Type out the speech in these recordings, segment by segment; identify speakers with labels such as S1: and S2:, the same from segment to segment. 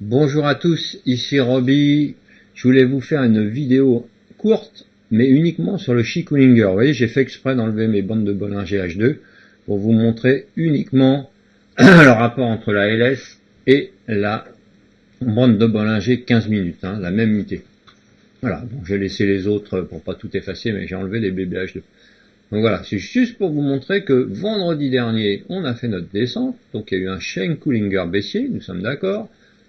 S1: Bonjour à tous, ici Roby. Je voulais vous faire une vidéo courte, mais uniquement sur le Shikulinger. Vous voyez, j'ai fait exprès d'enlever mes bandes de Bollinger H2 pour vous montrer uniquement le rapport entre la LS et la bande de Bollinger 15 minutes, la même unité. Voilà, bon, j'ai laissé les autres pour pas tout effacer, mais j'ai enlevé les bébés H2. Donc voilà, c'est juste pour vous montrer que vendredi dernier, on a fait notre descente. Donc il y a eu un Shikulinger baissier, nous sommes d'accord.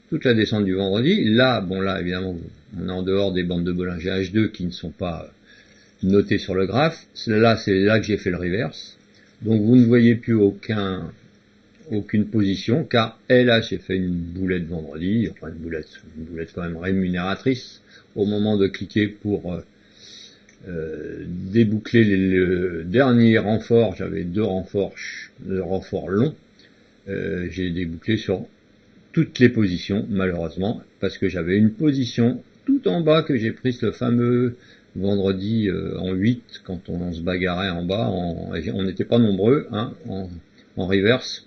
S1: Toute la descente du vendredi. Là, bon là, évidemment, on est en dehors des bandes de Bollinger H2 qui ne sont pas notées sur le graphe. Là, c'est là que j'ai fait le reverse. Donc vous ne voyez plus aucune position, car là, j'ai fait une boulette vendredi, enfin une boulette quand même rémunératrice, au moment de cliquer pour déboucler le dernier renfort. J'avais deux renforts longs. J'ai débouclé sur toutes les positions, malheureusement, parce que j'avais une position tout en bas que j'ai prise le fameux vendredi en 8, quand on se bagarrait en bas, on n'était pas nombreux, en reverse,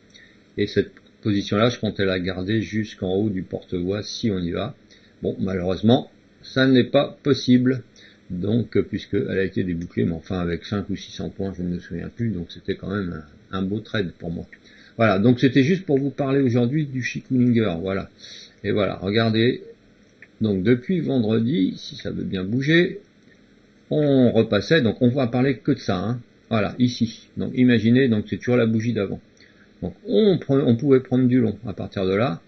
S1: et cette position-là, je comptais la garder jusqu'en haut du porte-voix si on y va. Bon, malheureusement, ça n'est pas possible, donc puisqu'elle a été débouclée, mais enfin avec 5 ou 600 points, je ne me souviens plus, donc c'était quand même un beau trade pour moi. Voilà, donc c'était juste pour vous parler aujourd'hui du Shikulinger, voilà. Et voilà, regardez, donc depuis vendredi, si ça veut bien bouger, on repassait, donc on va parler que de ça, voilà, ici. Donc imaginez, donc c'est toujours la bougie d'avant. Donc on pouvait prendre du long à partir de là,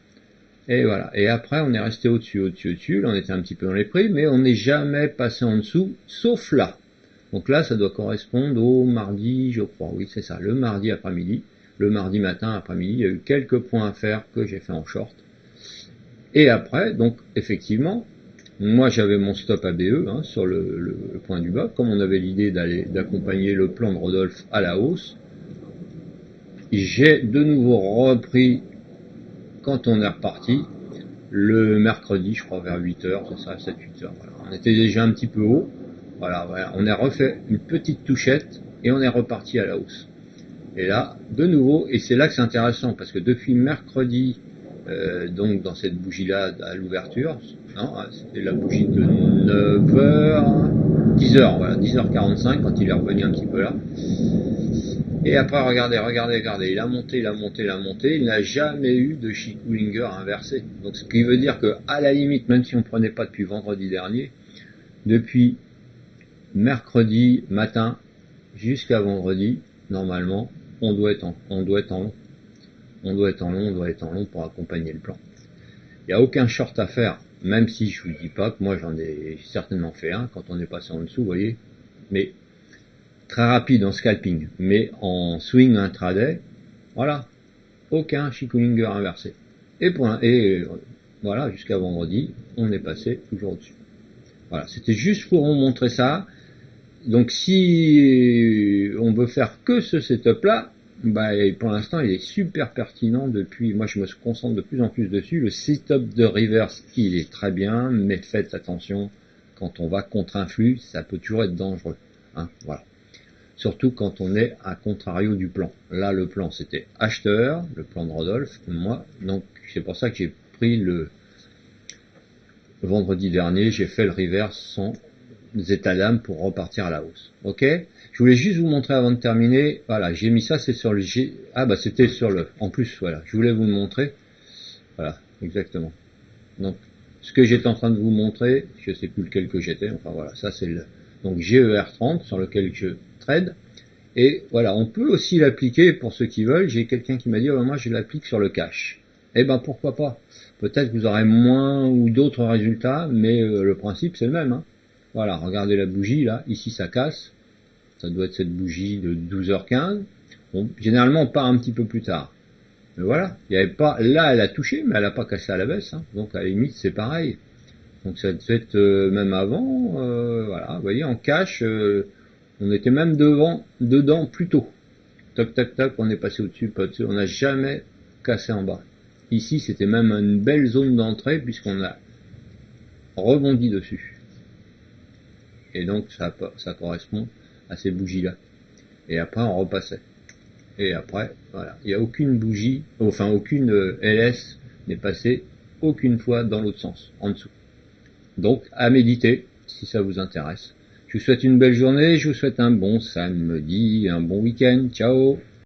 S1: et voilà. Et après on est resté au-dessus, là on était un petit peu dans les prix, mais on n'est jamais passé en dessous, sauf là. Donc là, ça doit correspondre au mardi, je crois, oui c'est ça, le mardi après-midi. Le mardi matin après-midi, il y a eu quelques points à faire que j'ai fait en short. Et après, donc effectivement, moi j'avais mon stop ABE sur le point du bas, comme on avait l'idée d'accompagner le plan de Rodolphe à la hausse. J'ai de nouveau repris quand on est reparti le mercredi, je crois vers 8h, c'est ça, 7-8h. Voilà. On était déjà un petit peu haut. Voilà, on a refait une petite touchette et on est reparti à la hausse. Et là, de nouveau, et c'est là que c'est intéressant, parce que depuis mercredi, donc dans cette bougie-là à l'ouverture, c'était la bougie de 9h, 10h, voilà, 10h45 quand il est revenu un petit peu là. Et après, regardez, il a monté, il n'a jamais eu de Shikulinger inversé. Donc ce qui veut dire que, à la limite, même si on ne prenait pas depuis vendredi dernier, depuis mercredi matin jusqu'à vendredi, normalement, on doit être en long pour accompagner le plan. Il n'y a aucun short à faire, même si je vous dis pas que moi j'en ai certainement fait un quand on est passé en dessous, vous voyez. Mais très rapide en scalping, mais en swing intraday, voilà, aucun Shikulinger inversé. Et voilà, jusqu'à vendredi, on est passé toujours au-dessus. Voilà, c'était juste pour vous montrer ça. Donc si on veut faire que ce setup-là, pour l'instant il est super pertinent depuis, moi je me concentre de plus en plus dessus. Le setup de reverse, il est très bien, mais faites attention, quand on va contre un flux, ça peut toujours être dangereux. Voilà. Surtout quand on est à contrario du plan. Là, le plan, c'était acheteur, le plan de Rodolphe, moi. Donc, c'est pour ça que j'ai pris le vendredi dernier, j'ai fait le reverse sans état d'âme pour repartir à la hausse. Ok? Je voulais juste vous montrer avant de terminer. Voilà, j'ai mis ça, c'est sur le G. C'était sur le. En plus, voilà, je voulais vous le montrer. Voilà, exactement. Donc, ce que j'étais en train de vous montrer, je sais plus lequel que j'étais. Enfin voilà, ça c'est le. Donc GER30 sur lequel je trade. Et voilà, on peut aussi l'appliquer pour ceux qui veulent. J'ai quelqu'un qui m'a dit, moi je l'applique sur le cash. Eh ben pourquoi pas. Peut-être que vous aurez moins ou d'autres résultats, mais le principe c'est le même. Voilà, regardez la bougie là, ici ça casse. Ça doit être cette bougie de 12h15. Bon, généralement on part un petit peu plus tard. Mais voilà, il y avait pas. Là elle a touché, mais elle n'a pas cassé à la baisse. Donc à la limite c'est pareil. Donc ça devait être même avant. Voilà, vous voyez, en cash. On était même dedans plus tôt. Tac, tac, tac, on est passé au-dessus, pas au-dessus. On n'a jamais cassé en bas. Ici, c'était même une belle zone d'entrée puisqu'on a rebondi dessus. Et donc, ça correspond à ces bougies-là. Et après, on repassait. Et après, voilà. Il n'y a aucune bougie, enfin, aucune LS n'est passée aucune fois dans l'autre sens, en dessous. Donc, à méditer, si ça vous intéresse. Je vous souhaite une belle journée, je vous souhaite un bon samedi, un bon week-end. Ciao!